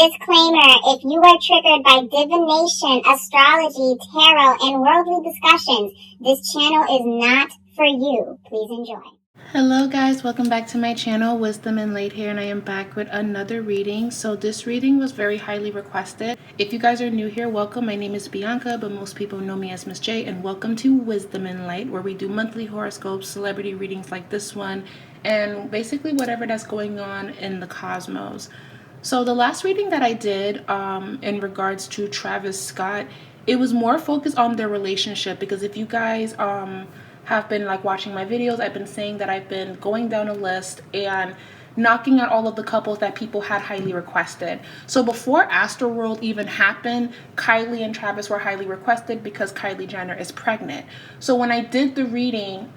Disclaimer, if you are triggered by divination, astrology, tarot, and worldly discussions, this channel is not for you. Please enjoy. Hello guys, welcome back to my channel, Wisdom and Light here, and I am back with another reading. So this reading was very highly requested. If you guys are new here, welcome. My name is Bianca, but most people know me as Miss J, and welcome to Wisdom and Light, where we do monthly horoscopes, celebrity readings like this one, and basically whatever that's going on in the cosmos. So the last reading that I did in regards to Travis Scott, it was more focused on their relationship, because if you guys have been like watching my videos, I've been saying that I've been going down a list and knocking out all of the couples that people had highly requested. So before Astroworld even happened, Kylie and Travis were highly requested because Kylie Jenner is pregnant. So when I did the reading,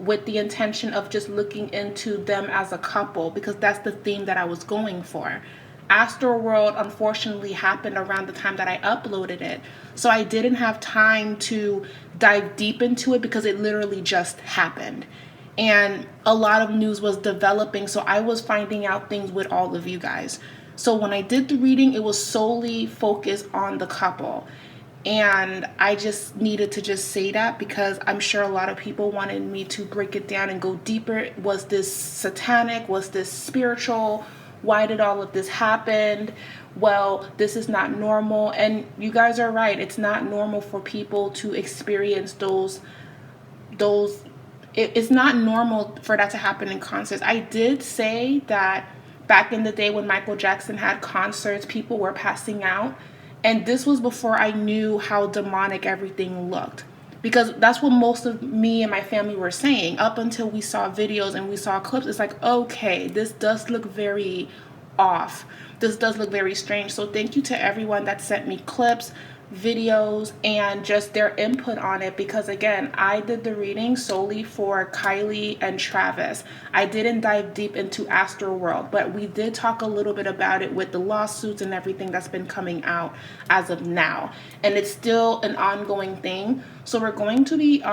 with the intention of just looking into them as a couple, because that's the theme that I was going for. Astroworld unfortunately happened around the time that I uploaded it, so I didn't have time to dive deep into it because it literally just happened. And a lot of news was developing, so I was finding out things with all of you guys. So when I did the reading, it was solely focused on the couple. And I just needed to just say that because I'm sure a lot of people wanted me to break it down and go deeper. Was this satanic? Was this spiritual? Why did all of this happen? Well, this is not normal. And you guys are right. It's not normal for people to experience those it's not normal for that to happen in concerts. I did say that back in the day when Michael Jackson had concerts, people were passing out. And this was before I knew how demonic everything looked. Because that's what most of me and my family were saying. Up until we saw videos and we saw clips, it's like, okay, this does look very off. This does look very strange. So thank you to everyone that sent me clips, videos, and just their input on it, because again, I did the reading solely for Kylie and Travis. I didn't dive deep into Astroworld, but we did talk a little bit about it with the lawsuits and everything that's been coming out as of now, and it's still an ongoing thing. So we're going to be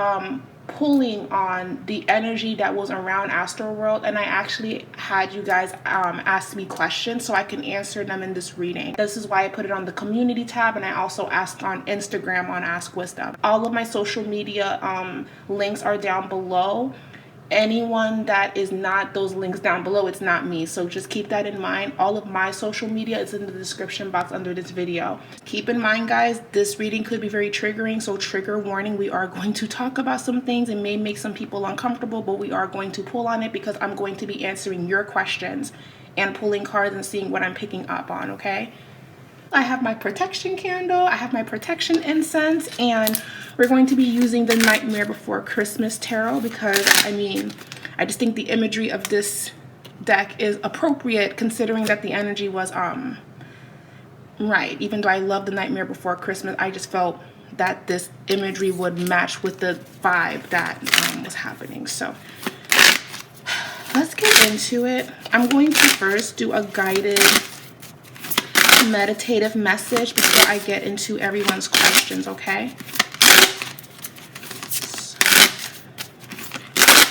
pulling on the energy that was around Astroworld, and I actually had you guys ask me questions so I can answer them in this reading. This is why I put it on the community tab, and I also asked on Instagram on Ask Wisdom. All of my social media links are down below. Anyone that is not those links down below, it's not me, so just keep that in mind. All of my social media is in the description box under this video. Keep in mind, guys, this reading could be very triggering, so trigger warning. We are going to talk about some things. It may make some people uncomfortable, but we are going to pull on it because I'm going to be answering your questions and pulling cards and seeing what I'm picking up on, okay? I have my protection candle, I have my protection incense, and we're going to be using the Nightmare Before Christmas tarot because, I just think the imagery of this deck is appropriate considering that the energy was, right. Even though I love the Nightmare Before Christmas, I just felt that this imagery would match with the vibe that was happening. So let's get into it. I'm going to first do a guided meditative message before I get into everyone's questions, okay?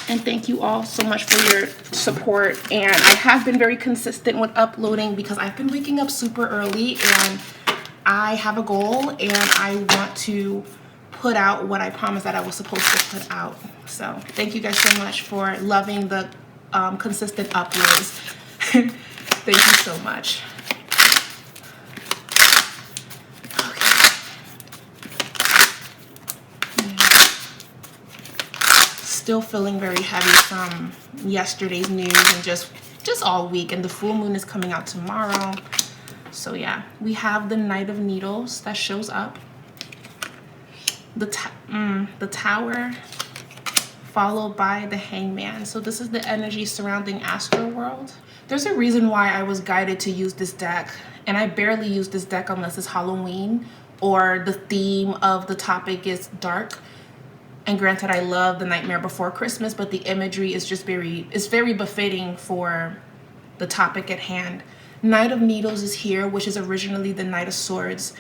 And thank you all so much for your support. And I have been very consistent with uploading because I've been waking up super early and I have a goal and I want to put out what I promised that I was supposed to put out. So thank you guys so much for loving the consistent uploads. Thank you so much. Still feeling very heavy from yesterday's news and just all week, and the full moon is coming out tomorrow. So yeah, we have the Knight of Needles that shows up, the Tower, followed by the Hangman. So this is the energy surrounding Astroworld. There's a reason why I was guided to use this deck, and I barely use this deck unless it's Halloween or the theme of the topic is dark. And granted, I love the Nightmare Before Christmas, but the imagery is just very befitting for the topic at hand. Knight of Needles is here, which is originally the Knight of Swords.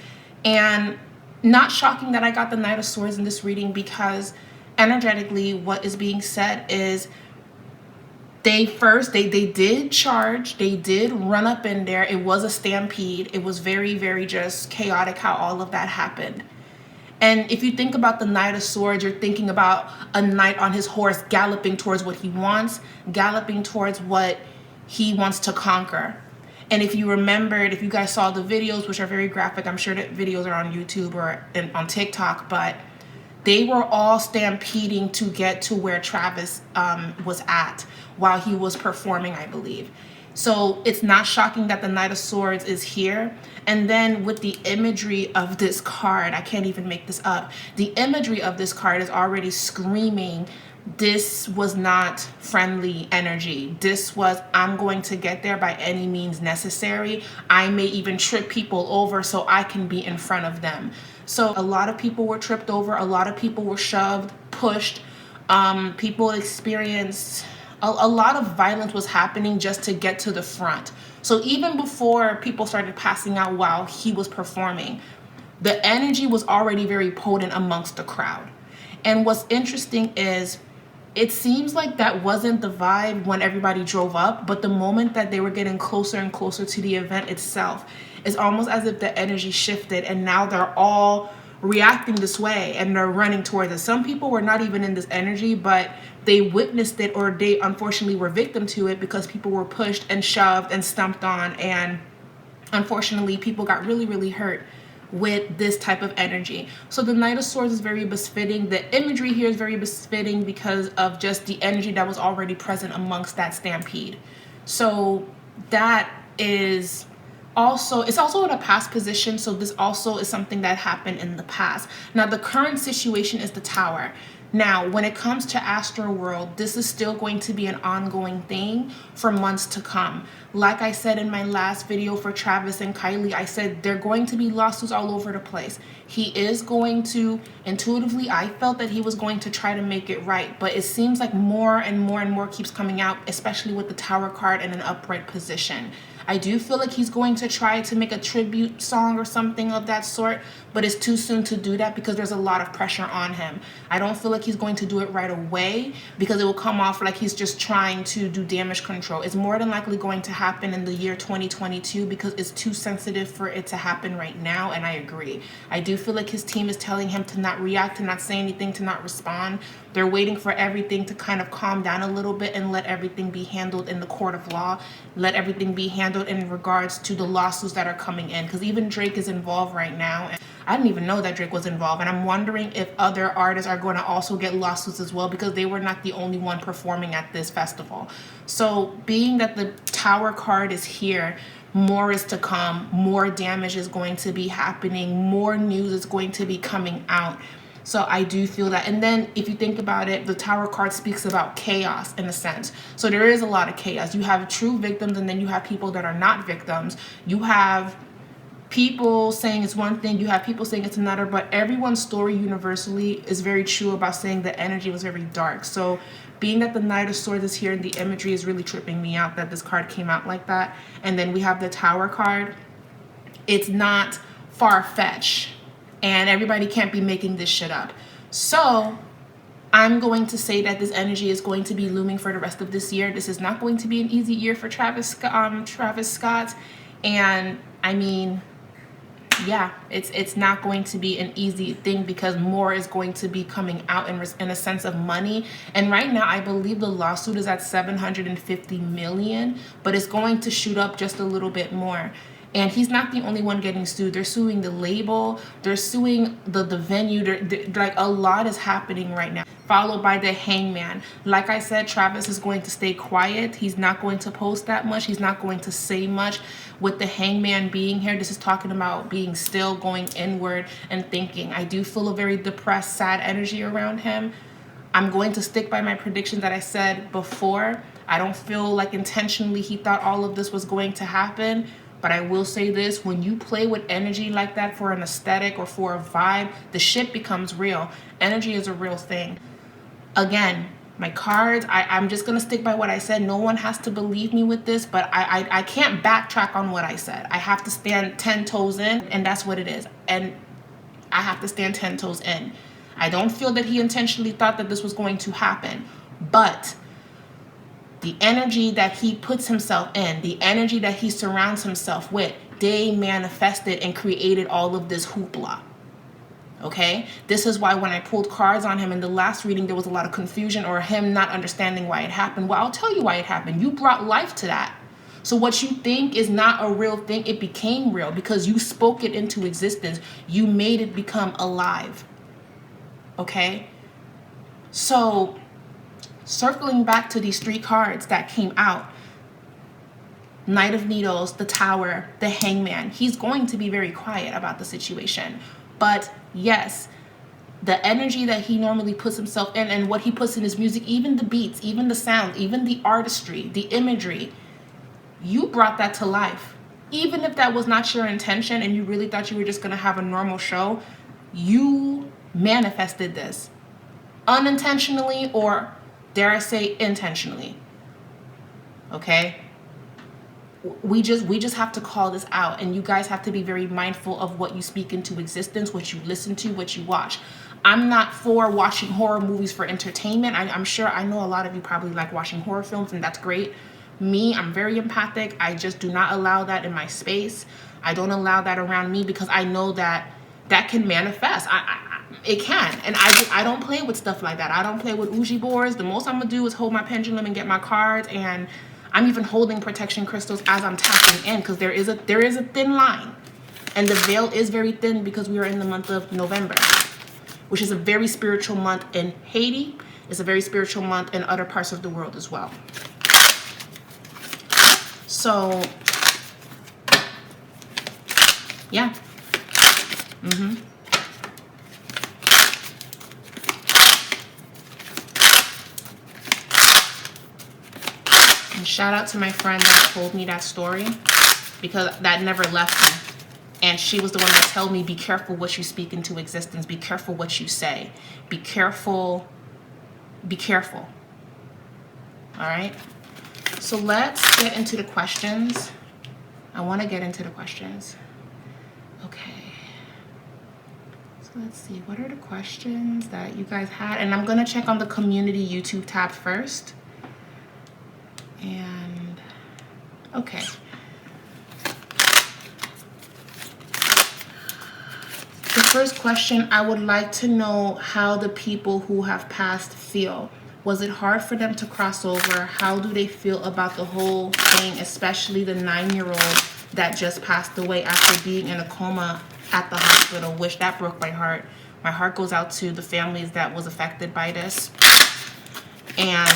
And not shocking that I got the Knight of Swords in this reading because energetically what is being said is They did charge, they did run up in there. It was a stampede. It was very, very just chaotic how all of that happened. And if you think about the Knight of Swords, you're thinking about a knight on his horse galloping towards what he wants, galloping towards what he wants to conquer. And if you remembered, if you guys saw the videos, which are very graphic, I'm sure that videos are on YouTube or on TikTok, but they were all stampeding to get to where Travis was at while he was performing, I believe. So it's not shocking that the Knight of Swords is here. And then with the imagery of this card, I can't even make this up. The imagery of this card is already screaming, this was not friendly energy. This was, I'm going to get there by any means necessary. I may even trip people over so I can be in front of them. So a lot of people were tripped over. A lot of people were shoved, pushed. People experienced a lot of violence was happening just to get to the front. So even before people started passing out while he was performing, the energy was already very potent amongst the crowd. And what's interesting is it seems like that wasn't the vibe when everybody drove up, but the moment that they were getting closer and closer to the event itself, it's almost as if the energy shifted and now they're all reacting this way and they're running towards it. Some people were not even in this energy, but they witnessed it, or they unfortunately were victim to it because people were pushed and shoved and stomped on, and unfortunately people got really, really hurt with this type of energy. So the Knight of Swords is very befitting. The imagery here is very befitting because of just the energy that was already present amongst that stampede. So that is also, it's also in a past position, so this also is something that happened in the past. Now the current situation is the Tower. Now, when it comes to Astroworld, this is still going to be an ongoing thing for months to come. Like I said in my last video for Travis and Kylie, I said they're going to be lawsuits all over the place. He is going to, intuitively, I felt that he was going to try to make it right, but it seems like more and more and more keeps coming out, especially with the Tower card in an upright position. I do feel like he's going to try to make a tribute song or something of that sort, but it's too soon to do that because there's a lot of pressure on him. I don't feel like he's going to do it right away because it will come off like he's just trying to do damage control. It's more than likely going to happen in the year 2022 because it's too sensitive for it to happen right now, and I agree. I do feel like his team is telling him to not react, to not say anything, to not respond. They're waiting for everything to kind of calm down a little bit and let everything be handled in the court of law. Let everything be handled in regards to the lawsuits that are coming in, because even Drake is involved right now. And I didn't even know that Drake was involved, and I'm wondering if other artists are going to also get lawsuits as well, because they were not the only one performing at this festival. So being that the Tower card is here, more is to come, more damage is going to be happening, more news is going to be coming out. So I do feel that. And then if you think about it, the Tower card speaks about chaos in a sense. So there is a lot of chaos. You have true victims, and then you have people that are not victims. You have people saying it's one thing, you have people saying it's another, but everyone's story universally is very true about saying the energy was very dark. So being that the Knight of Swords is here and the imagery is really tripping me out that this card came out like that. And then we have the Tower card. It's not far-fetched. And everybody can't be making this shit up. So I'm going to say that this energy is going to be looming for the rest of this year. This is not going to be an easy year for Travis Scott. And I mean, yeah, it's not going to be an easy thing because more is going to be coming out in a sense of money. And right now, I believe the lawsuit is at 750 million, but it's going to shoot up just a little bit more. And he's not the only one getting sued. They're suing the label. They're suing the venue. Like a lot is happening right now. Followed by the Hangman. Like I said, Travis is going to stay quiet. He's not going to post that much. He's not going to say much. With the Hangman being here, this is talking about being still, going inward and thinking. I do feel a very depressed, sad energy around him. I'm going to stick by my prediction that I said before. I don't feel like intentionally he thought all of this was going to happen. But I will say this, when you play with energy like that for an aesthetic or for a vibe, the shit becomes real. Energy is a real thing. Again, my cards, I'm just going to stick by what I said. No one has to believe me with this, but I can't backtrack on what I said. I have to stand 10 toes in, and that's what it is. And I have to stand 10 toes in. I don't feel that he intentionally thought that this was going to happen. But the energy that he puts himself in, the energy that he surrounds himself with, they manifested and created all of this hoopla. Okay? This is why when I pulled cards on him in the last reading, there was a lot of confusion or him not understanding why it happened. Well, I'll tell you why it happened. You brought life to that. So what you think is not a real thing, it became real because you spoke it into existence. You made it become alive. Okay? So circling back to these 3 cards that came out, Knight of Needles, the Tower, the Hangman, he's going to be very quiet about the situation. But yes, the energy that he normally puts himself in and what he puts in his music, even the beats, even the sound, even the artistry, the imagery, you brought that to life. Even if that was not your intention and you really thought you were just going to have a normal show, you manifested this unintentionally, or dare I say intentionally. Okay? We just have to call this out, and you guys have to be very mindful of what you speak into existence, what you listen to, what you watch. I'm not for watching horror movies for entertainment. I'm sure, I know a lot of you probably like watching horror films, and that's great. Me, I'm very empathic. I just do not allow that in my space. I don't allow that around me because I know that that can manifest. It can, and I don't play with stuff like that. I don't play with Ouija boards. The most I'm gonna do is hold my pendulum and get my cards, and I'm even holding protection crystals as I'm tapping in, because there is a thin line, and the veil is very thin because we are in the month of November, which is a very spiritual month in Haiti. It's a very spiritual month in other parts of the world as well. So, yeah. And shout out to my friend that told me that story, because that never left me. And she was the one that told me, be careful what you speak into existence. Be careful what you say. Be careful. Be careful. All right? So let's get into the questions. I want to get into the questions. Okay. So let's see. What are the questions that you guys had? And I'm going to check on the community YouTube tab first. And, okay. The first question, I would like to know how the people who have passed feel. Was it hard for them to cross over? How do they feel about the whole thing, especially the 9-year-old that just passed away after being in a coma at the hospital, which that broke my heart. My heart goes out to the families that was affected by this. And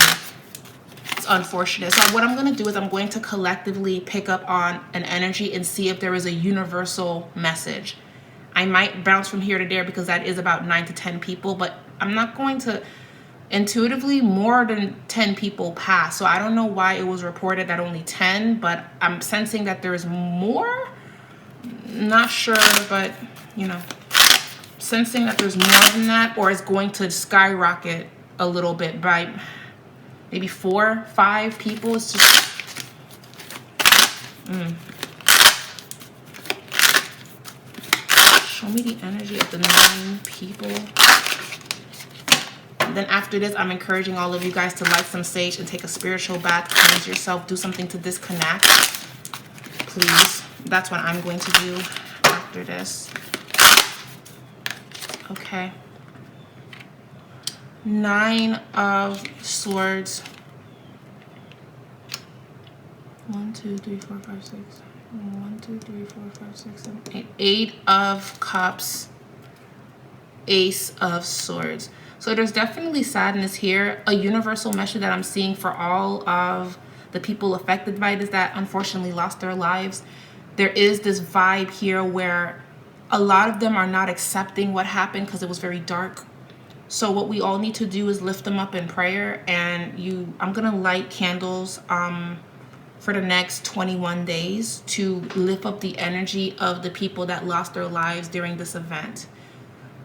it's unfortunate. So what I'm going to do is I'm going to collectively pick up on an energy and see if there is a universal message. I might bounce from here to there because that is about 9 to 10 people, but I'm not going to... Intuitively, more than 10 people passed. So I don't know why it was reported that only 10, but I'm sensing that there's more. Not sure, but, you know, sensing that there's more than that, or it's going to skyrocket a little bit by maybe 4, 5 people. It's just... Show me the energy of the 9 people. Then after this, I'm encouraging all of you guys to light some sage and take a spiritual bath, cleanse yourself, do something to disconnect, please. That's what I'm going to do after this. Okay. 9 of Swords. 1, 2, 3, 4, 5, 6. 1, 2, 3, 4, 5, 6, 7, 8. 8 of Cups. Ace of Swords. So there's definitely sadness here. A universal message that I'm seeing for all of the people affected by this that unfortunately lost their lives. There is this vibe here where a lot of them are not accepting what happened because it was very dark. So what we all need to do is lift them up in prayer. And I'm going to light candles for the next 21 days to lift up the energy of the people that lost their lives during this event.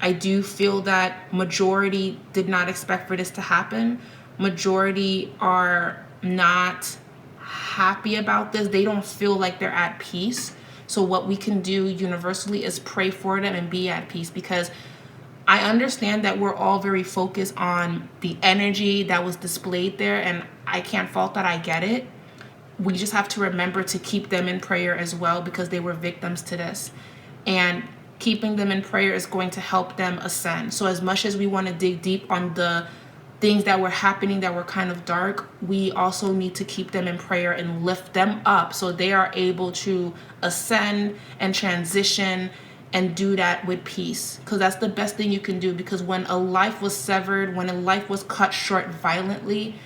I do feel that majority did not expect for this to happen. Majority are not happy about this. They don't feel like they're at peace. So what we can do universally is pray for them and be at peace, because I understand that we're all very focused on the energy that was displayed there, and I can't fault that. I get it. We just have to remember to keep them in prayer as well, because they were victims to this. And keeping them in prayer is going to help them ascend. So as much as we want to dig deep on the things that were happening that were kind of dark, we also need to keep them in prayer and lift them up so they are able to ascend and transition and do that with peace, because that's the best thing you can do. Because when a life was severed, when a life was cut short violently,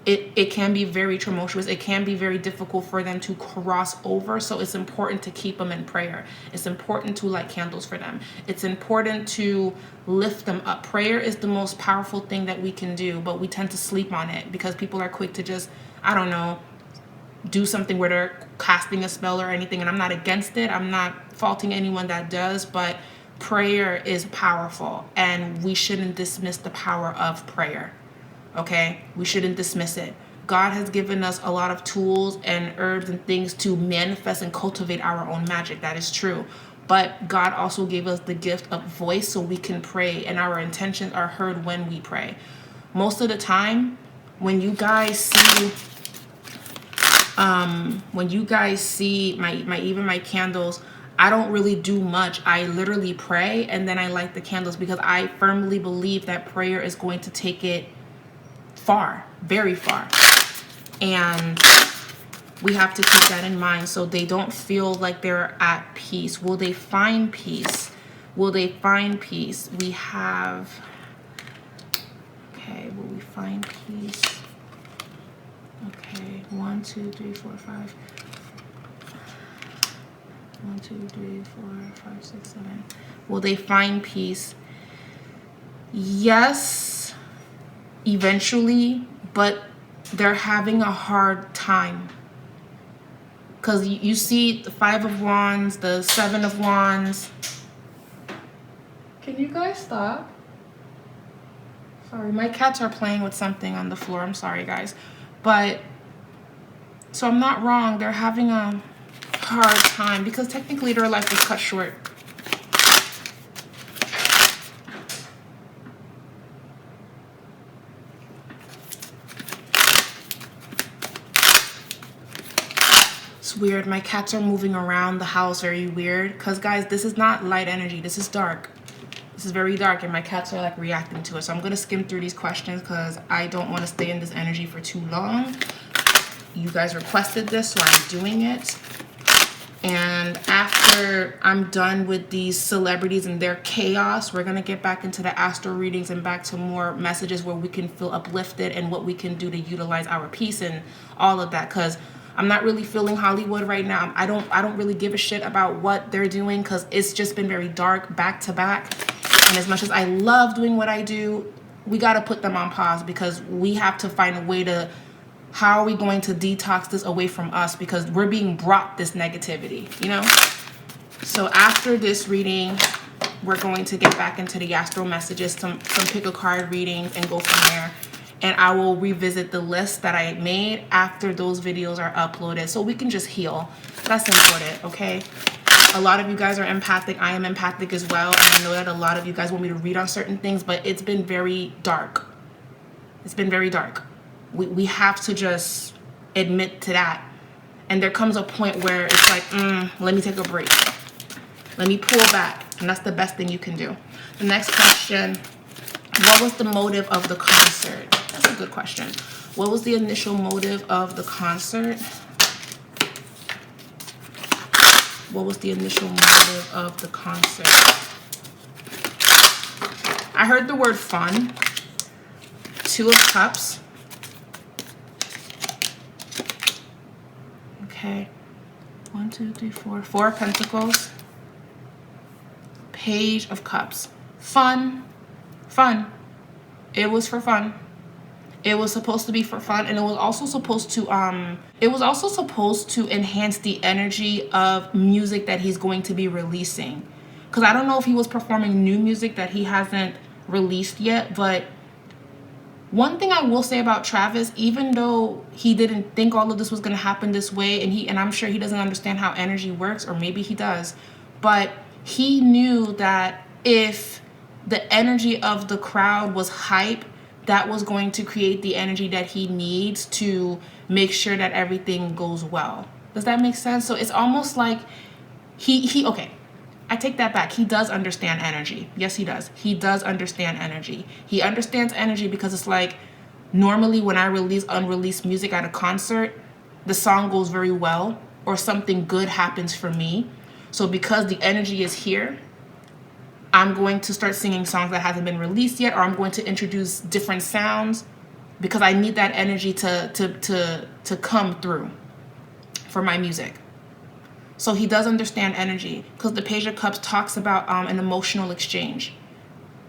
it can be very tumultuous. It can be very difficult for them to cross over. So it's important to keep them in prayer. It's important to light candles for them. It's important to lift them up. Prayer is the most powerful thing that we can do, but we tend to sleep on it because people are quick to just, I don't know, do something where they're casting a spell or anything. And I'm not against it. I'm not faulting anyone that does, but prayer is powerful and we shouldn't dismiss the power of prayer. Okay, we shouldn't dismiss it. God has given us a lot of tools and herbs and things to manifest and cultivate our own magic. That is true. But God also gave us the gift of voice so we can pray, and our intentions are heard when we pray. Most of the time, when you guys see my candles, I don't really do much. I literally pray and then I light the candles, because I firmly believe that prayer is going to take it far, very far. And we have to keep that in mind so they don't feel like they're at peace. Will they find peace? Will they find peace? We have, okay, will we find peace? Okay, 1, 2, 3, 4, 5. 1, 2, 3, 4, 5, 6, 7. Will they find peace? Yes, eventually, but they're having a hard time. Because you see the 5 of Wands, the 7 of Wands. Can you guys stop? Sorry, my cats are playing with something on the floor. I'm sorry, guys. But, so I'm not wrong. They're having a hard time because technically their life was cut short. It's weird. My cats are moving around the house very weird because, guys, this is not light energy. This is dark. This is very dark, and my cats are like reacting to it. So I'm going to skim through these questions because I don't want to stay in this energy for too long. You guys requested this, so I'm doing it. And after I'm done with these celebrities and their chaos, we're going to get back into the astro readings and back to more messages where we can feel uplifted and what we can do to utilize our peace and all of that. Because I'm not really feeling Hollywood right now. I don't really give a shit about what they're doing because it's just been very dark back to back. And as much as I love doing what I do, we got to put them on pause because we have to find a way to, how are we going to detox this away from us, because we're being brought this negativity, you know? So after this reading, we're going to get back into the astral messages, some pick a card readings, and go from there. And I will revisit the list that I made after those videos are uploaded so we can just heal. That's important, okay? A lot of you guys are empathic. I am empathic as well. And I know that a lot of you guys want me to read on certain things, but it's been very dark. It's been very dark. We have to just admit to that. And there comes a point where it's like, let me take a break. Let me pull back. And that's the best thing you can do. The next question, what was the motive of the concert? That's a good question. What was the initial motive of the concert? What was the initial motive of the concert? I heard the word fun. 2 of Cups. Okay. 1, 2, 3, 4. 4 of Pentacles. Page of Cups. Fun. Fun. It was for fun. It was supposed to be for fun, and it was also supposed to enhance the energy of music that he's going to be releasing. Because I don't know if he was performing new music that he hasn't released yet, but one thing I will say about Travis, even though he didn't think all of this was going to happen this way, and I'm sure he doesn't understand how energy works, or maybe he does, but he knew that if the energy of the crowd was hype, that was going to create the energy that he needs to make sure that everything goes well. Does that make sense? So it's almost like he okay. I take that back. He does understand energy. Yes, he does. He does understand energy. He understands energy because it's like normally when I release unreleased music at a concert, the song goes very well or something good happens for me. So because the energy is here, I'm going to start singing songs that hasn't been released yet, or I'm going to introduce different sounds because I need that energy to come through for my music. So he does understand energy because the Page of Cups talks about an emotional exchange,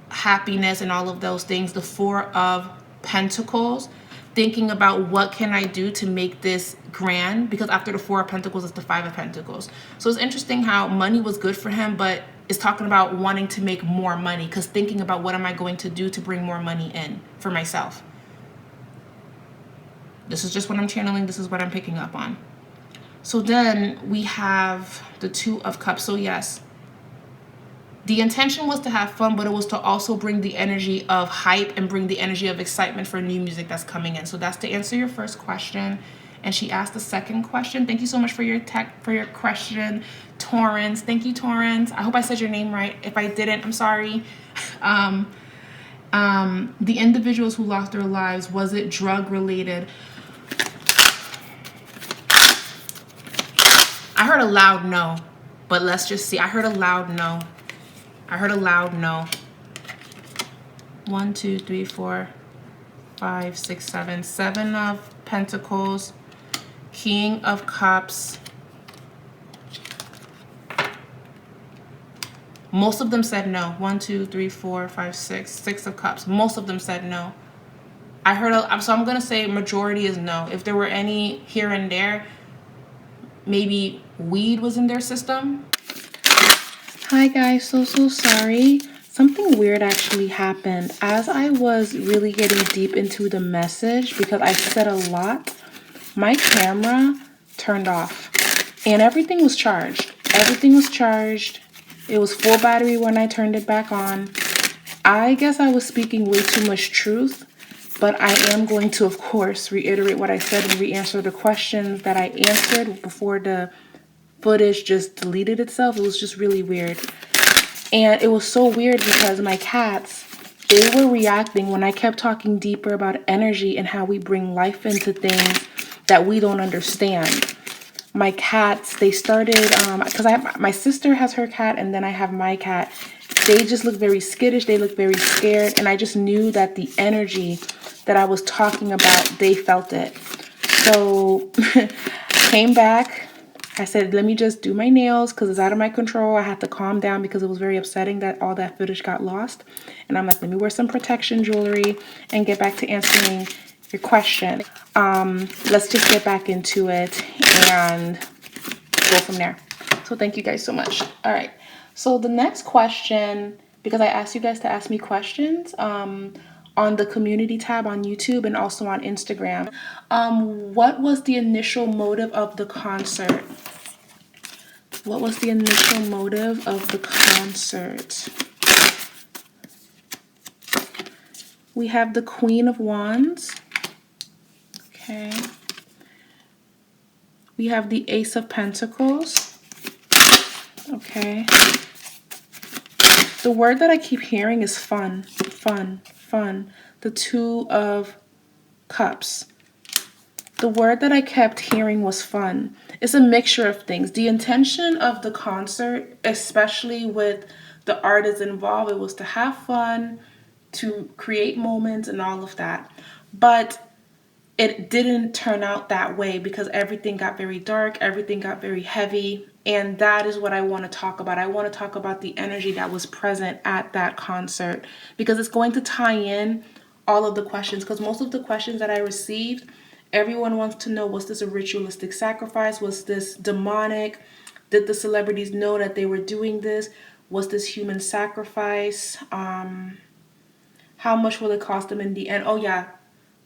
happiness and all of those things. The Four of Pentacles, thinking about what can I do to make this grand, because after the Four of Pentacles is the Five of Pentacles. So it's interesting how money was good for him, but it's talking about wanting to make more money because thinking about what am I going to do to bring more money in for myself. This is just what I'm channeling. This is what I'm picking up on. So then we have the Two of Cups. So yes, the intention was to have fun, but it was to also bring the energy of hype and bring the energy of excitement for new music that's coming in. So that's to answer your first question. And she asked the second question. Thank you so much for your question, Torrance. Thank you, Torrance. I hope I said your name right. If I didn't, I'm sorry. The individuals who lost their lives, was it drug related? I heard a loud no, but let's just see. I heard a loud no. I heard a loud no. 1, 2, 3, 4, 5, 6, 7. 7 of Pentacles, King of Cups. Most of them said no. 1, 2, 3, 4, 5, 6. 6 of Cups. Most of them said no. I heard so I'm going to say majority is no. If there were any here and there, maybe weed was in their system. Hi guys, so sorry. Something weird actually happened. As I was really getting deep into the message, because I said a lot, my camera turned off and everything was charged. Everything was charged. It was full battery when I turned it back on. I guess I was speaking way too much truth, but I am going to, of course, reiterate what I said and re-answer the questions that I answered before the footage just deleted itself. It was just really weird. And it was so weird because my cats, they were reacting when I kept talking deeper about energy and how we bring life into things that we don't understand. My cats, they started, because my sister has her cat and then I have my cat. They just look very skittish. They look very scared. And I just knew that the energy that I was talking about, they felt it. So came back. I said, let me just do my nails because it's out of my control. I had to calm down because it was very upsetting that all that footage got lost. And I'm like, let me wear some protection jewelry and get back to answering your question. Let's just get back into it and go from there. So thank you guys so much. All right. So the next question, because I asked you guys to ask me questions on the community tab on YouTube and also on Instagram. What was the initial motive of the concert? What was the initial motive of the concert? We have the Queen of Wands. Okay. We have the Ace of Pentacles. Okay. The word that I keep hearing is fun, fun, fun. The Two of Cups. The word that I kept hearing was fun. It's a mixture of things. The intention of the concert, especially with the artists involved, it was to have fun, to create moments and all of that. But it didn't turn out that way because everything got very dark, everything got very heavy, and that is what I want to talk about. I want to talk about the energy that was present at that concert because it's going to tie in all of the questions, because most of the questions that I received, everyone wants to know, was this a ritualistic sacrifice? Was this demonic? Did the celebrities know that they were doing this? Was this human sacrifice? How much will it cost them in the end? Oh yeah,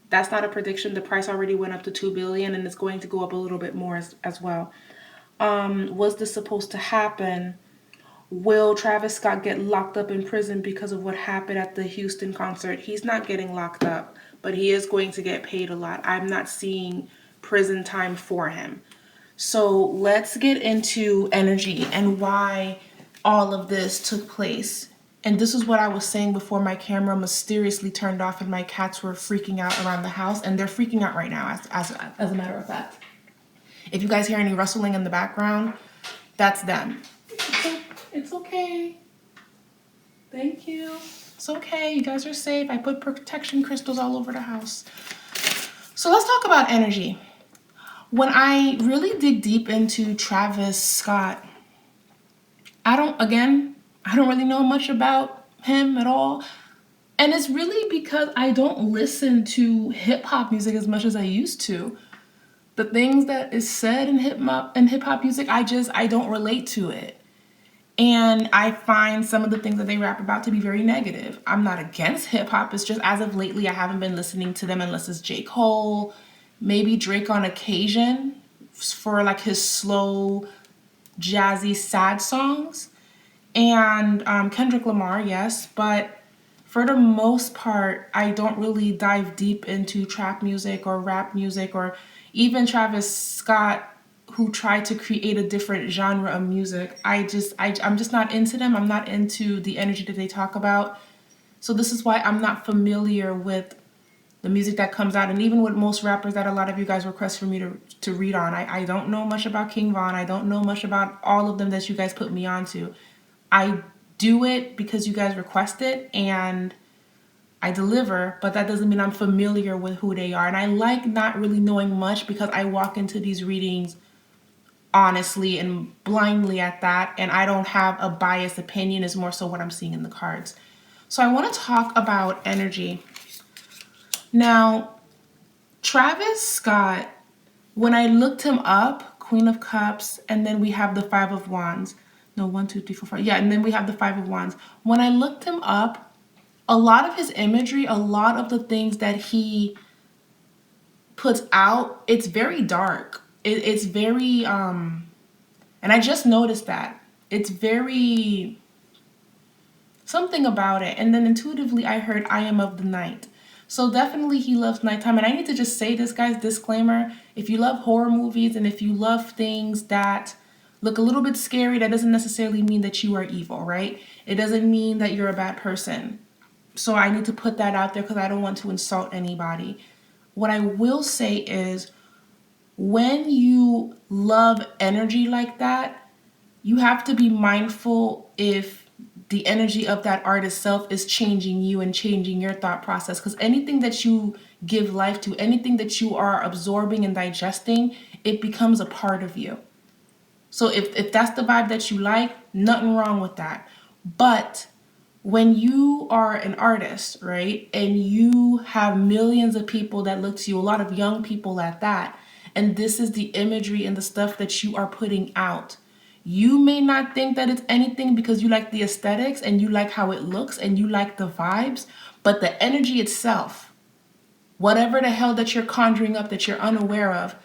that's not a prediction. The price already went up to $2 billion and it's going to go up a little bit more as well. Was this supposed to happen? will Travis Scott get locked up in prison because of what happened at the Houston concert? He's not getting locked up, but he is going to get paid a lot. I'm not seeing prison time for him. So let's get into energy and why all of this took place. And this is what I was saying before my camera mysteriously turned off and my cats were freaking out around the house, and they're freaking out right now, as a matter of fact. If you guys hear any rustling in the background, that's them. It's okay. Thank you. It's okay. You guys are safe. I put protection crystals all over the house. So let's talk about energy. When I really dig deep into Travis Scott, I don't really know much about him at all. And it's really because I don't listen to hip hop music as much as I used to. The things that is said in hip hop music, I don't relate to it. And I find some of the things that they rap about to be very negative. I'm not against hip hop. It's just as of lately, I haven't been listening to them unless it's J. Cole, maybe Drake on occasion for like his slow, jazzy, sad songs. And Kendrick Lamar, yes. But for the most part, I don't really dive deep into trap music or rap music or even Travis Scott, who tried to create a different genre of music. I'm just not into them. I'm not into the energy that they talk about. So this is why I'm not familiar with the music that comes out, and even with most rappers that a lot of you guys request for me to read on. I don't know much about King Von. I don't know much about all of them that you guys put me onto. I do it because you guys request it, and I deliver, but that doesn't mean I'm familiar with who they are. And I like not really knowing much because I walk into these readings honestly and blindly at that, and I don't have a biased opinion. It's more so what I'm seeing in the cards. So I want to talk about energy. Now, Travis Scott, when I looked him up, Queen of Cups, and then we have the Five of Wands. No, 1, 2, 3, 4, 5. Yeah, and then we have the Five of Wands. When I looked him up, a lot of his imagery, a lot of the things that he puts out, it's very dark. It's very, and I just noticed that. It's very, something about it. And then intuitively I heard, I am of the night. So definitely he loves nighttime. And I need to just say this, guys, disclaimer. If you love horror movies and if you love things that look a little bit scary, that doesn't necessarily mean that you are evil, right? It doesn't mean that you're a bad person. So I need to put that out there because I don't want to insult anybody. What I will say is, when you love energy like that, you have to be mindful if the energy of that art itself is changing you and changing your thought process. Because anything that you give life to, anything that you are absorbing and digesting, it becomes a part of you. So if that's the vibe that you like, nothing wrong with that. But when you are an artist, right, and you have millions of people that look to you, a lot of young people at that, and this is the imagery and the stuff that you are putting out, you may not think that it's anything because you like the aesthetics and you like how it looks and you like the vibes, but the energy itself, whatever the hell that you're conjuring up that you're unaware of,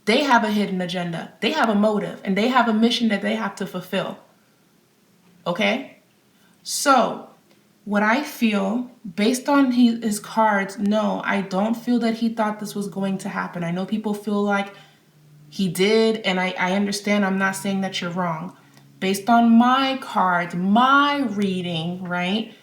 they have a hidden agenda. They have a motive and they have a mission that they have to fulfill. Okay? So, what I feel, based on his cards, no, I don't feel that he thought this was going to happen. I know people feel like he did, and I understand. I'm not saying that you're wrong. Based on my cards, my reading, right,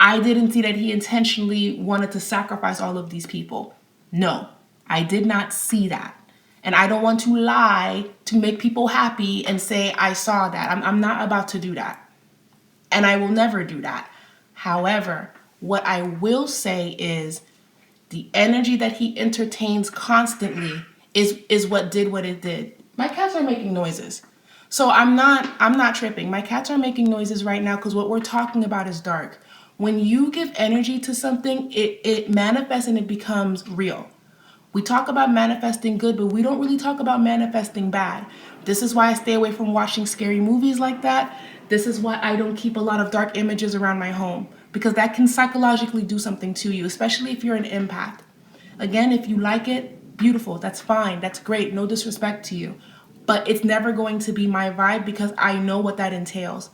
I didn't see that he intentionally wanted to sacrifice all of these people. No, I did not see that. And I don't want to lie to make people happy and say I saw that. I'm not about to do that. And I will never do that. However, what I will say is the energy that he entertains constantly is what did what it did. My cats are making noises. So I'm not tripping. My cats are making noises right now because what we're talking about is dark. When you give energy to something, it manifests and it becomes real. We talk about manifesting good, but we don't really talk about manifesting bad. This is why I stay away from watching scary movies like that. This is why I don't keep a lot of dark images around my home, because that can psychologically do something to you, especially if you're an empath. Again, if you like it, beautiful, that's fine, that's great, no disrespect to you. But it's never going to be my vibe because I know what that entails.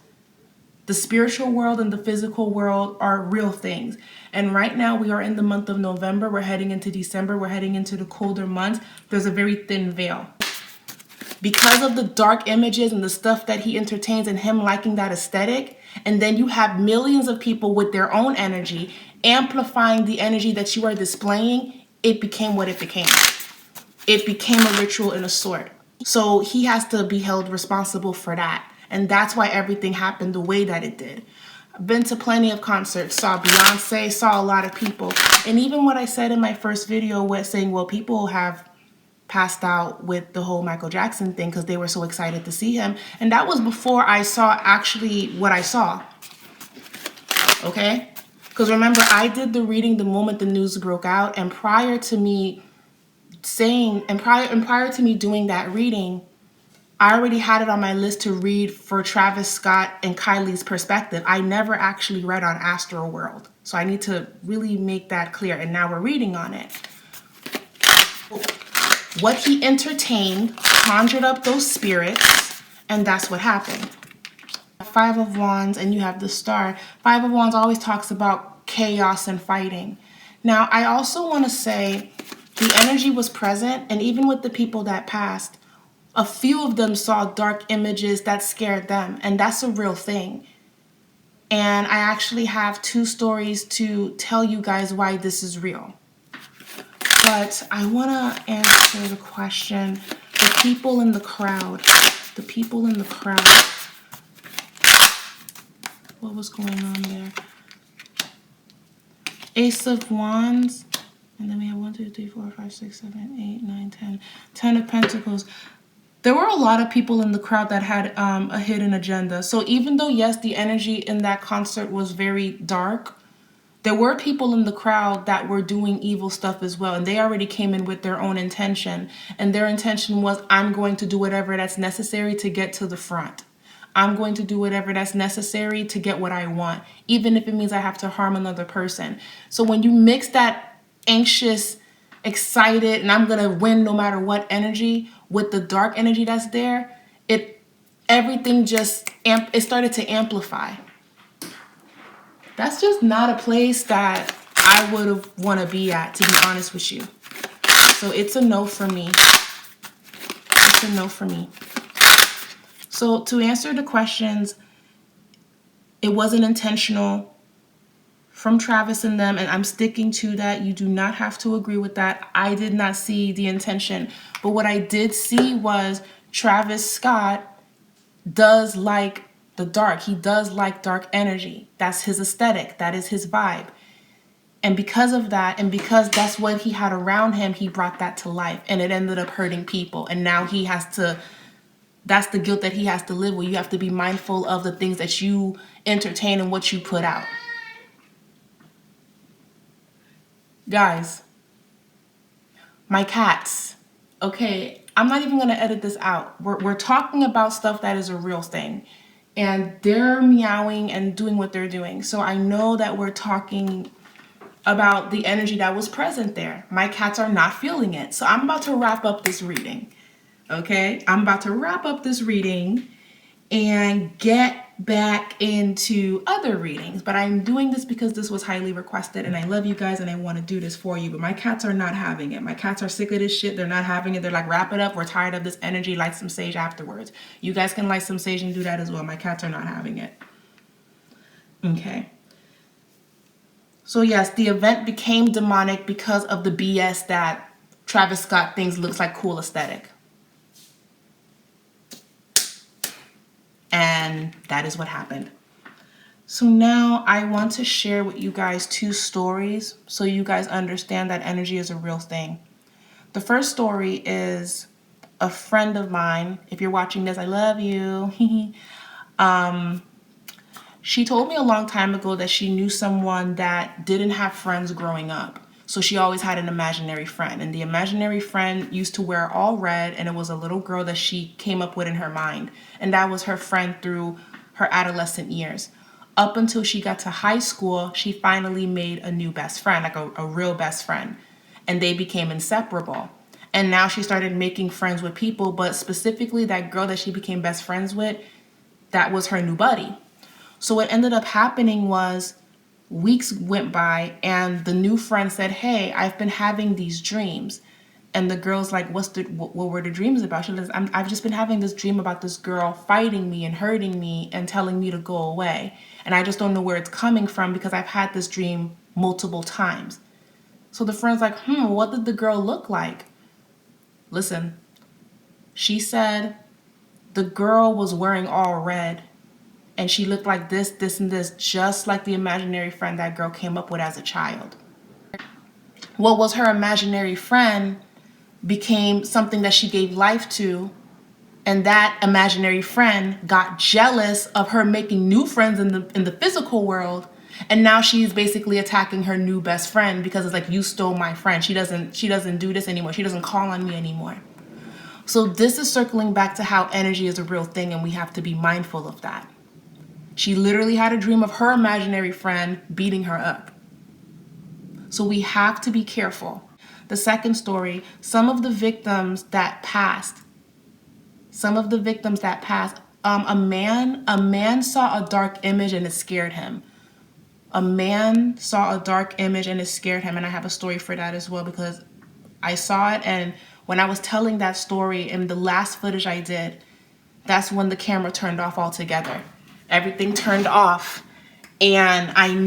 The spiritual world and the physical world are real things. And right now we are in the month of November. We're heading into December. We're heading into the colder months. There's a very thin veil. Because of the dark images and the stuff that he entertains and him liking that aesthetic, and then you have millions of people with their own energy amplifying the energy that you are displaying, it became what it became. It became a ritual in a sort. So he has to be held responsible for that. And that's why everything happened the way that it did. I've been to plenty of concerts, saw Beyonce, saw a lot of people. And even what I said in my first video was saying, well, people have passed out with the whole Michael Jackson thing because they were so excited to see him. And that was before I saw actually what I saw. Okay? Because remember, I did the reading the moment the news broke out, and prior to me prior to me doing that reading, I already had it on my list to read for Travis Scott and Kylie's perspective. I never actually read on Astroworld. So I need to really make that clear. And now we're reading on it. What he entertained conjured up those spirits, and that's what happened. Five of Wands, and you have the Star. Five of Wands always talks about chaos and fighting. Now, I also want to say the energy was present, and even with the people that passed, a few of them saw dark images that scared them, and that's a real thing. And I actually have 2 stories to tell you guys why this is real. But I want to answer the question, the people in the crowd. The people in the crowd. What was going on there? Ace of Wands. And then we have 1, 2, 3, 4, 5, 6, 7, 8, 9, 10. 10 of Pentacles. There were a lot of people in the crowd that had a hidden agenda. So even though, yes, the energy in that concert was very dark, there were people in the crowd that were doing evil stuff as well. And they already came in with their own intention. And their intention was, I'm going to do whatever that's necessary to get to the front. I'm going to do whatever that's necessary to get what I want, even if it means I have to harm another person. So when you mix that anxious, excited, and I'm going to win no matter what energy with the dark energy that's there, everything just, it started to amplify. That's just not a place that I would have want to be at, to be honest with you. So it's a no for me. It's a no for me. So to answer the questions, it wasn't intentional from Travis and them, and I'm sticking to that. You do not have to agree with that. I did not see the intention. But what I did see was Travis Scott does like the dark. He does like dark energy. That's his aesthetic. That is his vibe. And because of that, and because that's what he had around him, he brought that to life. And it ended up hurting people. And now he has to, that's the guilt that he has to live with. You have to be mindful of the things that you entertain and what you put out. Guys, my cats. Okay, I'm not even going to edit this out. We're talking about stuff that is a real thing. And they're meowing and doing what they're doing. So I know that we're talking about the energy that was present there. My cats are not feeling it. So I'm about to wrap up this reading. Okay? I'm about to wrap up this reading and get back into other readings. But I'm doing this because this was highly requested and I love you guys and I want to do this for you. But my cats are not having it. My cats are sick of this shit. They're not having it. They're like, wrap it up. We're tired of this energy. Light some sage afterwards. You guys can light some sage and do that as well. My cats are not having it. Okay. So yes, the event became demonic because of the BS that Travis Scott thinks looks like cool aesthetic. And that is what happened. So now I want to share with you guys 2 stories so you guys understand that energy is a real thing. The first story is a friend of mine. If you're watching this, I love you. She told me a long time ago that she knew someone that didn't have friends growing up. So she always had an imaginary friend. And the imaginary friend used to wear all red, and it was a little girl that she came up with in her mind. And that was her friend through her adolescent years. Up until she got to high school, she finally made a new best friend, like a real best friend. And they became inseparable. And now she started making friends with people, but specifically that girl that she became best friends with, that was her new buddy. So what ended up happening was weeks went by and the new friend said, hey, I've been having these dreams. And the girl's like, what were the dreams about? She says, I've just been having this dream about this girl fighting me and hurting me and telling me to go away. And I just don't know where it's coming from because I've had this dream multiple times. So the friend's like, what did the girl look like? Listen, she said the girl was wearing all red and she looked like this, this, and this, just like the imaginary friend that girl came up with as a child. What was her imaginary friend became something that she gave life to, and that imaginary friend got jealous of her making new friends in the physical world, and now she's basically attacking her new best friend because it's like, you stole my friend. She doesn't do this anymore. She doesn't call on me anymore. So this is circling back to how energy is a real thing, and we have to be mindful of that. She literally had a dream of her imaginary friend beating her up. So we have to be careful. The second story, some of the victims that passed, a man saw a dark image and it scared him. And I have a story for that as well because I saw it, and when I was telling that story in the last footage I did, that's when the camera turned off altogether. Everything turned off, and I just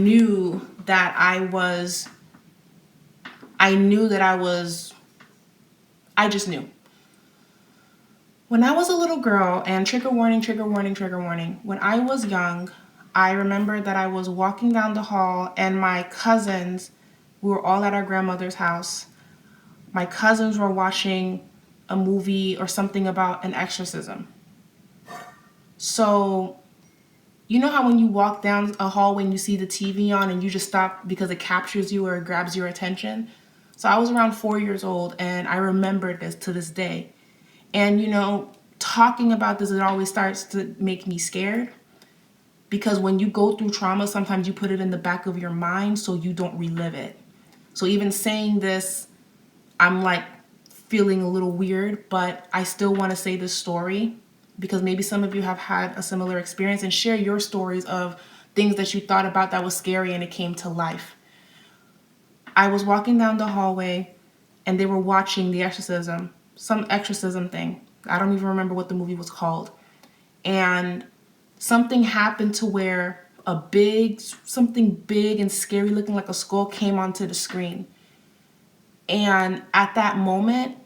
knew. When I was a little girl, and trigger warning, when I was young, I remember that I was walking down the hall and my cousins, we were all at our grandmother's house. My cousins were watching a movie or something about an exorcism. So, you know how when you walk down a hallway and you see the TV on and you just stop because it captures you or it grabs your attention? So I was around 4 years old and I remember this to this day. And talking about this, it always starts to make me scared. Because when you go through trauma, sometimes you put it in the back of your mind so you don't relive it. So even saying this, I'm like feeling a little weird, but I still want to say this story because maybe some of you have had a similar experience, and share your stories of things that you thought about that was scary and it came to life. I was walking down the hallway and they were watching the exorcism, some exorcism thing. I don't even remember what the movie was called. And something happened to where something big and scary looking like a skull came onto the screen. And at that moment,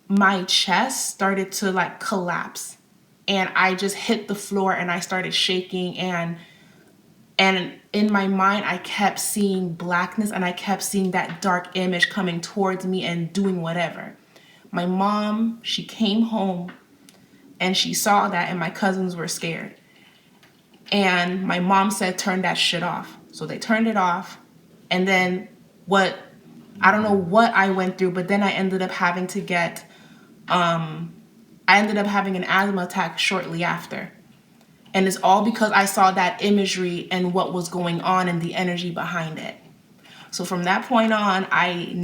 my chest started to like collapse. And I just hit the floor and I started shaking, and in my mind, I kept seeing blackness and I kept seeing that dark image coming towards me and doing whatever. My mom, she came home and she saw that, and my cousins were scared. And my mom said, turn that shit off. So they turned it off. And then I don't know what I went through, but then I ended up having an asthma attack shortly after. And it's all because I saw that imagery and what was going on and the energy behind it. So from that point on, I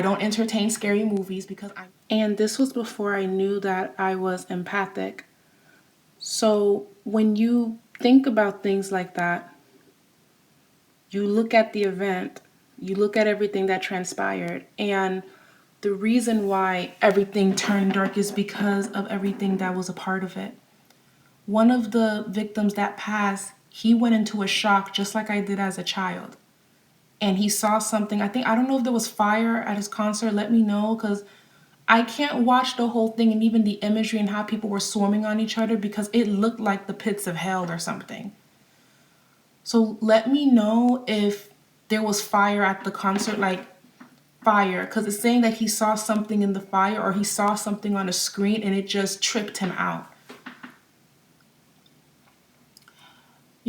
don't entertain scary movies and this was before I knew that I was empathic. So when you think about things like that, you look at the event, you look at everything that transpired, and the reason why everything turned dark is because of everything that was a part of it. One of the victims that passed, he went into a shock just like I did as a child. And he saw something. I don't know if there was fire at his concert. Let me know, because I can't watch the whole thing and even the imagery and how people were swarming on each other because it looked like the pits of hell or something. So let me know if there was fire at the concert, like fire, because it's saying that he saw something in the fire or he saw something on a screen and it just tripped him out.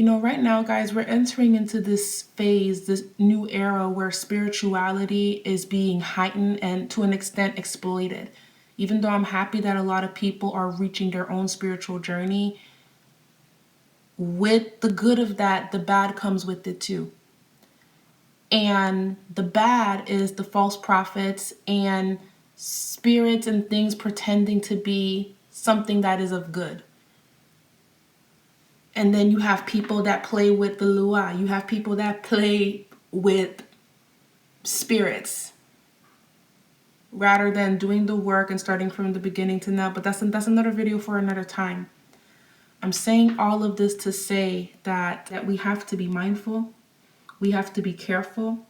Right now, guys, we're entering into this phase, this new era where spirituality is being heightened and to an extent exploited. Even though I'm happy that a lot of people are reaching their own spiritual journey, with the good of that, the bad comes with it too. And the bad is the false prophets and spirits and things pretending to be something that is of good. And then you have people that play with the lua. You have people that play with spirits rather than doing the work and starting from the beginning to now. But that's another video for another time. I'm saying all of this to say that we have to be mindful. We have to be careful.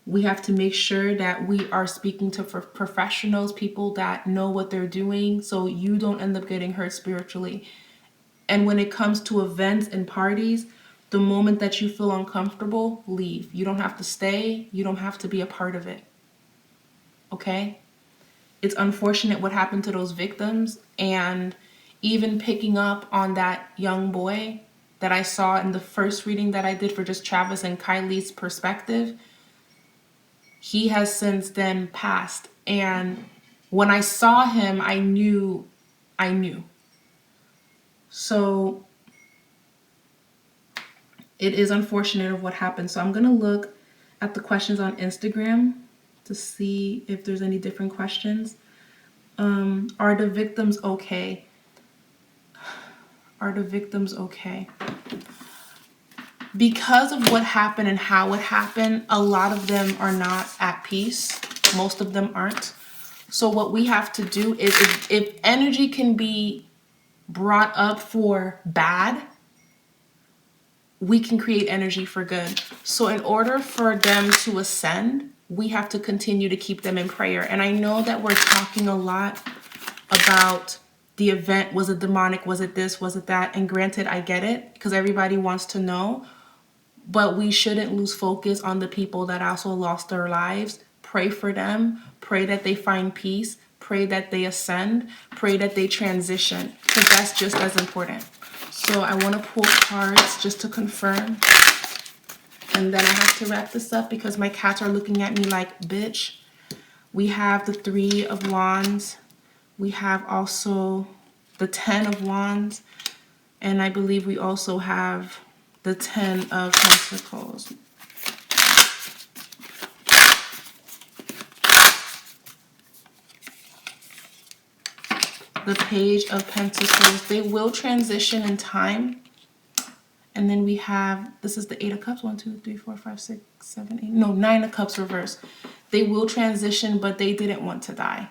We have to make sure that we are speaking to professionals, people that know what they're doing, so you don't end up getting hurt spiritually. And when it comes to events and parties, the moment that you feel uncomfortable, leave. You don't have to stay. You don't have to be a part of it. Okay? It's unfortunate what happened to those victims. And even picking up on that young boy that I saw in the first reading that I did for just Travis and Kylie's perspective, he has since then passed. And when I saw him, I knew. So it is unfortunate of what happened. So I'm going to look at the questions on Instagram to see if there's any different questions. Are the victims okay? Are the victims okay? Because of what happened and how it happened, a lot of them are not at peace. Most of them aren't. So what we have to do is, if energy can be brought up for bad, we can create energy for good. So in order for them to ascend, we have to continue to keep them in prayer. And I know that we're talking a lot about the event. Was it demonic? Was it this? Was it that? And granted, I get it, because everybody wants to know. But we shouldn't lose focus on the people that also lost their lives. Pray for them. Pray that they find peace. Pray that they ascend. Pray that they transition, because that's just as important. So I want to pull cards just to confirm. And then I have to wrap this up because my cats are looking at me like, bitch. We have the 3 of Wands. We have also the 10 of Wands. And I believe we also have the 10 of Pentacles. The Page of Pentacles. They will transition in time. And then we have, this is the 8 of Cups. 1, 2, 3, 4, 5, 6, 7, 8. No, 9 of Cups reverse. They will transition, but they didn't want to die.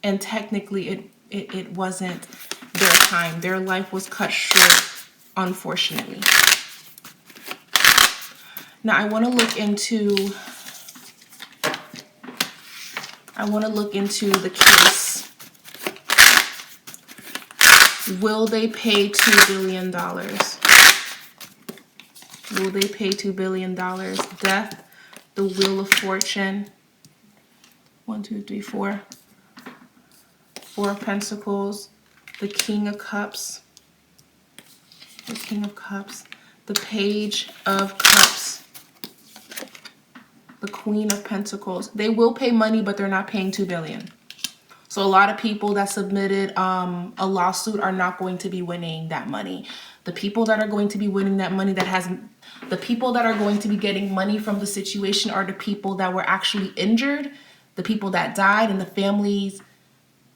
And technically, it wasn't their time. Their life was cut short, unfortunately. Now, I want to look into the case. Will they pay $2 billion? Will they pay $2 billion? Death, the Wheel of Fortune. 1, 2, 3, 4. 4 of Pentacles. The King of Cups. The King of Cups. The Page of Cups. The Queen of Pentacles. They will pay money, but they're not paying $2 billion. So a lot of people that submitted a lawsuit are not going to be winning that money. The people that are going to be winning that money, the people that are going to be getting money from the situation are the people that were actually injured, the people that died, and the families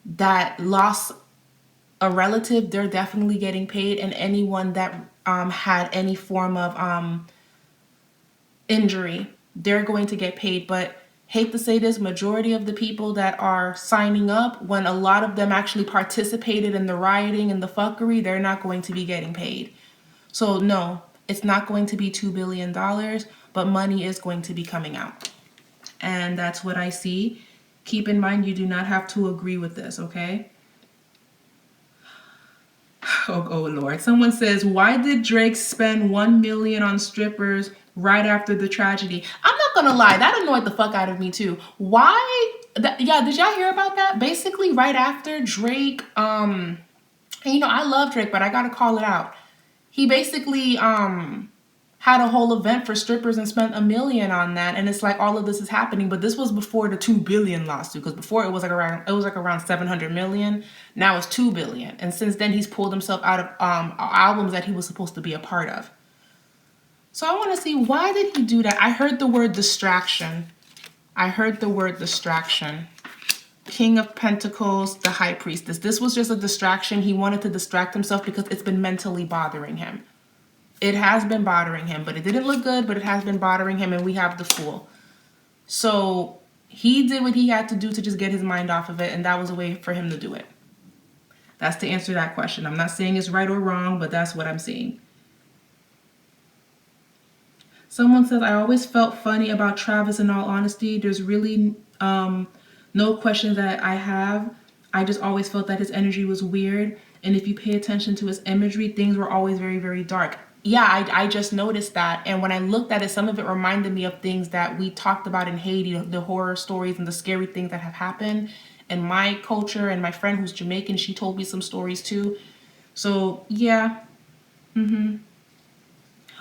that lost a relative. They're definitely getting paid, and anyone that had any form of injury, they're going to get paid. But hate to say this, majority of the people that are signing up, when a lot of them actually participated in the rioting and the fuckery, they're not going to be getting paid. So no, it's not going to be $2 billion, but money is going to be coming out. And that's what I see. Keep in mind, you do not have to agree with this, okay? Oh Lord. Someone says, why did Drake spend $1 million on strippers right after the tragedy? I'm not gonna lie, that annoyed the fuck out of me too. Why? Yeah, did y'all hear about that? Basically, right after Drake, and you know, I love Drake, but I gotta call it out. He basically had a whole event for strippers and spent $1 million on that, and it's like all of this is happening. But this was before the $2 billion lawsuit, because before it was like around 700 million. Now it's $2 billion, and since then he's pulled himself out of albums that he was supposed to be a part of. So I want to see, why did he do that? I heard the word distraction. King of Pentacles, the High Priestess. This was just a distraction. He wanted to distract himself because it's been mentally bothering him. It has been bothering him, but it didn't look good, but it has been bothering him, and we have the Fool. So he did what he had to do to just get his mind off of it, and that was a way for him to do it. That's to answer that question. I'm not saying it's right or wrong, but that's what I'm seeing. Someone says, I always felt funny about Travis in all honesty. There's really no question that I have. I just always felt that his energy was weird. And if you pay attention to his imagery, things were always very, very dark. Yeah, I just noticed that. And when I looked at it, some of it reminded me of things that we talked about in Haiti, the horror stories and the scary things that have happened. And my culture, and my friend who's Jamaican, she told me some stories too. So yeah.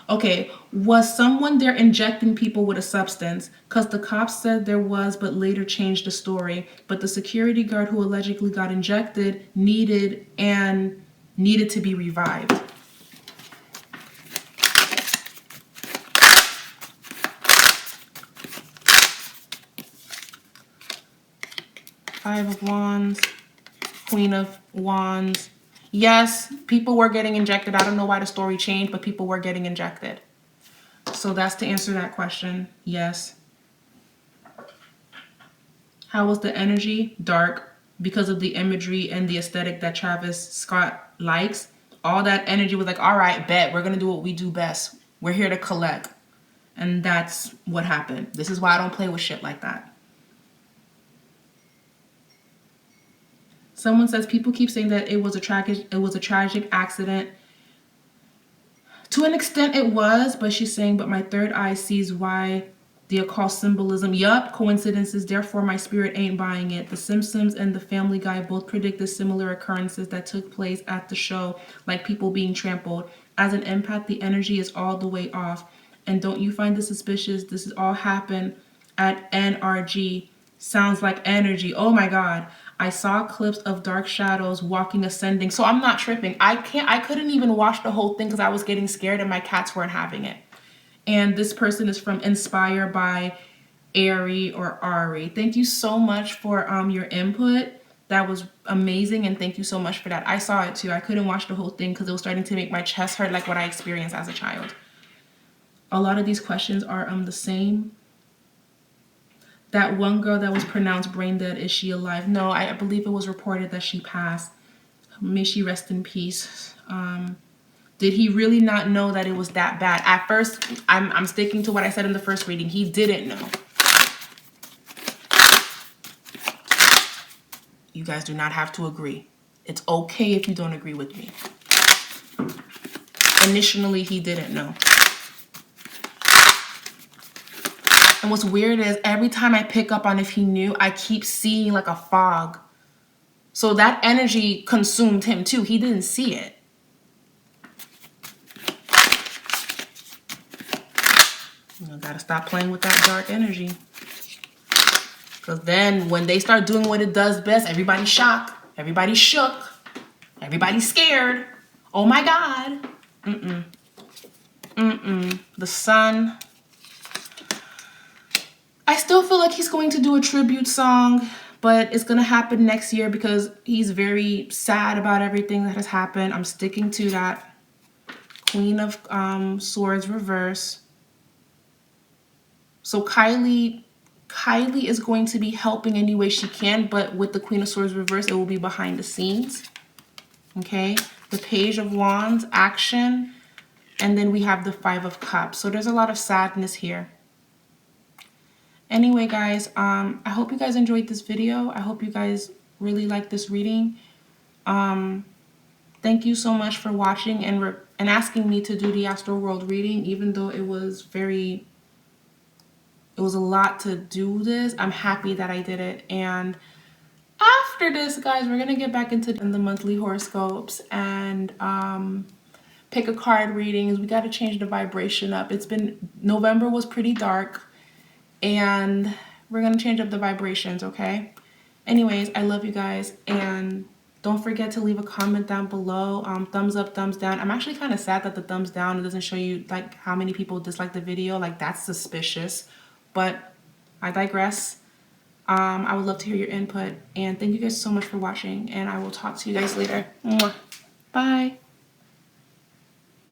Okay, was someone there injecting people with a substance? Because the cops said there was, but later changed the story. But the security guard who allegedly got injected needed to be revived. Five of Wands, Queen of Wands. Yes, people were getting injected. I don't know why the story changed, but people were getting injected. So that's to answer that question. Yes. How was the energy? Dark, because of the imagery and the aesthetic that Travis Scott likes. All that energy was like, all right, bet, we're going to do what we do best. We're here to collect. And that's what happened. This is why I don't play with shit like that. Someone says people keep saying that it was a tragic accident. To an extent it was, but she's saying, but my third eye sees why the occult symbolism. Yup, coincidences, therefore my spirit ain't buying it. The Simpsons and the Family Guy both predicted similar occurrences that took place at the show, like people being trampled. As an empath, the energy is all the way off. And don't you find this suspicious? This has all happened at NRG. Sounds like energy. Oh my God. I saw clips of dark shadows walking, ascending. So I'm not tripping. I couldn't even watch the whole thing because I was getting scared and my cats weren't having it. And this person is from Inspire by Ari or Ari. Thank you so much for your input. That was amazing, and thank you so much for that. I saw it too. I couldn't watch the whole thing because it was starting to make my chest hurt, like what I experienced as a child. A lot of these questions are the same. That one girl that was pronounced brain dead, is she alive? No, I believe it was reported that she passed. May she rest in peace. Did he really not know that it was that bad? At first, I'm sticking to what I said in the first reading. He didn't know. You guys do not have to agree. It's okay if you don't agree with me. Initially, he didn't know. And what's weird is every time I pick up on if he knew, I keep seeing like a fog. So that energy consumed him too. He didn't see it. You gotta stop playing with that dark energy. Because then when they start doing what it does best, everybody's shocked. Everybody's shook. Everybody's scared. Oh my God. The Sun. I still feel like he's going to do a tribute song, but it's going to happen next year because he's very sad about everything that has happened. I'm sticking to that. Queen of Swords reverse. So Kylie is going to be helping any way she can, but with the Queen of Swords reverse, it will be behind the scenes. Okay? The Page of Wands, action. And then we have the Five of Cups. So there's a lot of sadness here. Anyway, guys, I hope you guys enjoyed this video. I hope you guys really liked this reading. Thank you so much for watching and asking me to do the Astroworld reading, even though it was a lot to do this. I'm happy that I did it. And after this, guys, we're gonna get back into the monthly horoscopes and pick a card readings. We got to change the vibration up. November was pretty dark. And we're going to change up the vibrations, okay? Anyways, I love you guys. And don't forget to leave a comment down below. Thumbs up, thumbs down. I'm actually kind of sad that the thumbs down, it doesn't show you like how many people dislike the video. Like, that's suspicious. But I digress. I would love to hear your input. And thank you guys so much for watching. And I will talk to you guys later. Mwah. Bye.